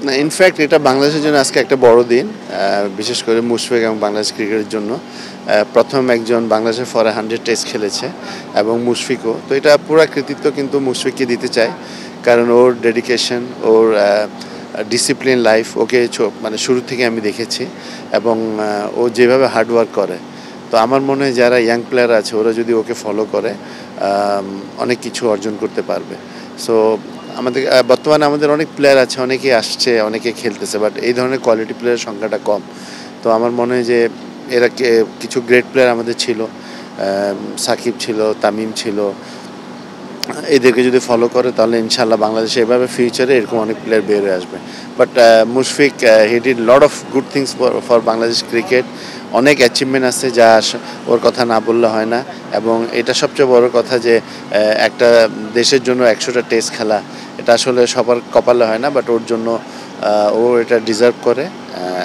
না, ইনফ্যাক্ট এটা বাংলাদেশের জন্য আজকে একটা বড় দিন, বিশেষ করে মুশফিক এবং বাংলাদেশ ক্রিকেটের জন্য। প্রথম একজন বাংলাদেশের ফরে 100 টেস্ট খেলেছে এবং মুশফিকও। তো এটা পুরো কৃতিত্ব কিন্তু মুশফিককে দিতে চাই, কারণ ওর ডেডিকেশন, ওর ডিসিপ্লিন লাইফ, ওকে মানে শুরু থেকে আমি দেখেছি এবং ও যেভাবে হার্ডওয়ার্ক করে। তো আমার মনে হয় যারা ইয়াং প্লেয়ার আছে ওরা যদি ওকে ফলো করে অনেক কিছু অর্জন করতে পারবে। সো আমাদের বর্তমানে আমাদের অনেক প্লেয়ার আছে, অনেকে আসছে, অনেকে খেলতেছে, বাট এই ধরনের কোয়ালিটি প্লেয়ারের সংখ্যাটা কম। তো আমার মনে হয় যে এরা কিছু গ্রেট প্লেয়ার আমাদের ছিল, সাকিব ছিল, তামিম ছিল, এদেরকে যদি ফলো করে তাহলে ইনশাল্লাহ বাংলাদেশে এভাবে ফিউচারে এরকম অনেক প্লেয়ার বের হয়ে আসবে। But Mushfiq he did lot of good things for Bangladesh cricket. অনেক অ্যাচিভমেন্ট আছে যা ওর কথা না বললে হয় না, এবং এটা সবচেয়ে বড় কথা যে একটা দেশের জন্য 100টা টেস্ট খেলা, এটা আসলে সবার কপালে হয় না, বাট ওর জন্য ও এটা ডিজার্ভ করে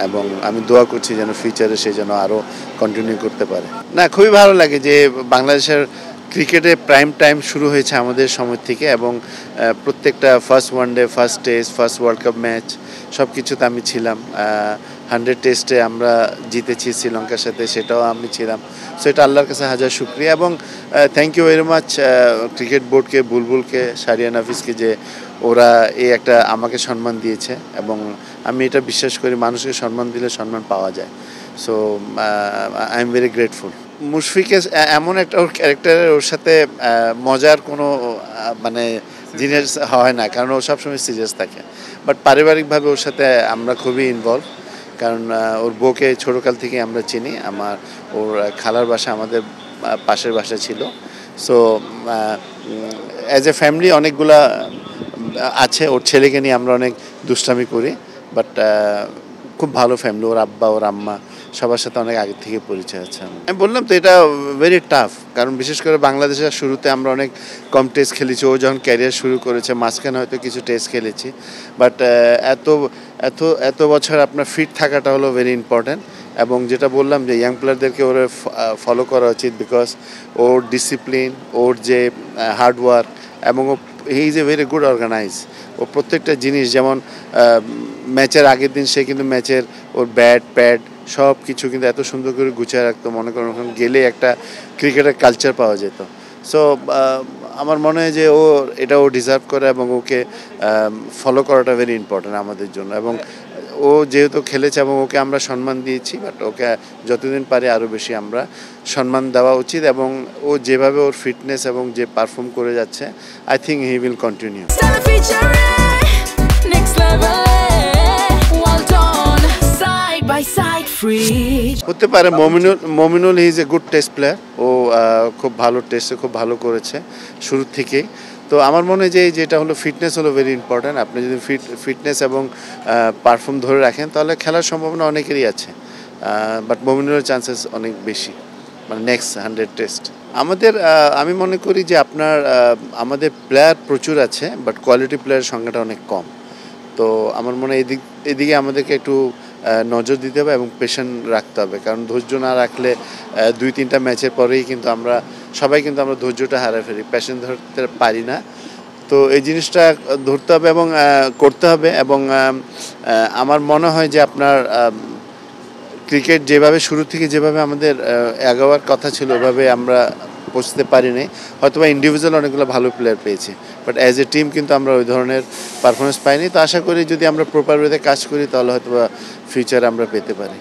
এবং আমি দোয়া করছি যেন ফিউচারে সে যেন আরও কন্টিনিউ করতে পারে। না, খুবই ভালো লাগে যে বাংলাদেশের ক্রিকেটে প্রাইম টাইম শুরু হয়েছে আমাদের সময় থেকে, এবং প্রত্যেকটা first one day, first test, first world cup match সব কিছুতে আমি ছিলাম। 100 টেস্টে আমরা জিতেছি শ্রীলঙ্কার সাথে, সেটাও আমি ছিলাম। সো এটা আল্লাহর কাছে হাজার শুকরিয়া, এবং thank you very much cricket বোর্ডকে, বুলবুলকে, শাহরিয়ার নাফিসকে, যে ওরা এই একটা আমাকে সম্মান দিয়েছে, এবং আমি এটা বিশ্বাস করি মানুষকে সম্মান দিলে সম্মান পাওয়া যায়। So I am very grateful. মুশফিকের এমন একটা ওর ক্যারেক্টারের, ওর সাথে মজার কোনো মানে জিনিস হয় না, কারণ ও সবসময় সিরিয়াস থাকে। বাট পারিবারিকভাবে ওর সাথে আমরা খুবই ইনভলভ, কারণ ওর বউকে ছোটোকাল থেকে আমরা চিনি। ওর খালার বাসা আমাদের পাশের বাসা ছিল। সো অ্যাজ এ ফ্যামিলি অনেকগুলা আছে, ওর ছেলেকে নিয়ে আমরা অনেক দুষ্টামি করি, বাট খুব ভালো ফ্যামিলি। ওর আব্বা, ওর আম্মা সবার সাথে অনেক আগে থেকে পরিচয় আছে। আমি বললাম তো এটা ভেরি টাফ, কারণ বিশেষ করে বাংলাদেশের শুরুতে আমরা অনেক কম টেস্ট খেলেছি। ও যখন ক্যারিয়ার শুরু করেছে মাঝখানে হয়তো কিছু টেস্ট খেলেছি, বাট এত এত এত বছর আপনার ফিট থাকাটা হলো ভেরি ইম্পর্ট্যান্ট। এবং যেটা বললাম যে ইয়াং প্লেয়ারদেরকে ওরা ফলো করা উচিত, বিকজ ওর ডিসিপ্লিন, ওর যে হার্ডওয়ার্ক, এবং he is a very good organise. ও প্রত্যেকটা জিনিস, যেমন ম্যাচের আগের দিন সে কিন্তু ম্যাচের ওর ব্যাট প্যাড সব কিছু কিন্তু এত সুন্দর করে গুছিয়ে রাখতো, মনে করেন ওখানে গেলে একটা ক্রিকেটের কালচার পাওয়া যেত। সো আমার মনে হয় যে ও ডিজার্ভ করে, এবং ওকে ফলো করাটা ভেরি ইম্পর্ট্যান্ট আমাদের জন্য। এবং ও যেহেতু খেলেছে এবং ওকে আমরা সম্মান দিয়েছি, বাট ওকে যতদিন পারি আরও বেশি আমরা সম্মান দেওয়া উচিত। এবং ও যেভাবে ওর ফিটনেস এবং যে পারফর্ম করে যাচ্ছে, I think he will continue. হতে পারে Mominul he is a good test player. ও খুব ভালো টেস্টে খুব ভালো করেছে শুরু থেকেই। তো আমার মনে হয় যে যেটা হলো ফিটনেস হলো ভেরি ইম্পর্ট্যান্ট। আপনি যদি ফিটনেস এবং পারফর্ম ধরে রাখেন তাহলে খেলার সম্ভাবনা অনেকেরই আছে, বাট মমিনুলের চান্সেস অনেক বেশি, মানে নেক্সট 100 টেস্ট। আমি মনে করি যে আমাদের প্লেয়ার প্রচুর আছে, বাট কোয়ালিটি প্লেয়ারের সংখ্যাটা অনেক কম। তো আমার মনে হয় এদিকে আমাদেরকে একটু নজর দিতে হবে এবং পেশেন্ট রাখতে হবে, কারণ ধৈর্য না রাখলে 2-3টা ম্যাচের পরেই কিন্তু আমরা ধৈর্যটা হারিয়ে ফেলি, পেশেন্ট ধরতে পারি না। তো এই জিনিসটা ধরতে হবে এবং করতে হবে। এবং আমার মনে হয় যে আপনার ক্রিকেট যেভাবে শুরু থেকে যেভাবে আমাদের এগোবার কথা ছিল ওভাবে আমরা পৌঁছতে পারিনি। হয়তো বা ইন্ডিভিজুয়াল অনেকগুলো ভালো প্লেয়ার পেয়েছি, বাট অ্যাজ এ টিম কিন্তু আমরা ওই ধরনের পারফরমেন্স পাইনি। তো আশা করি যদি আমরা প্রপার ওয়েতে কাজ করি তাহলে হয়তো বা ফিউচারে আমরা পেতে পারি।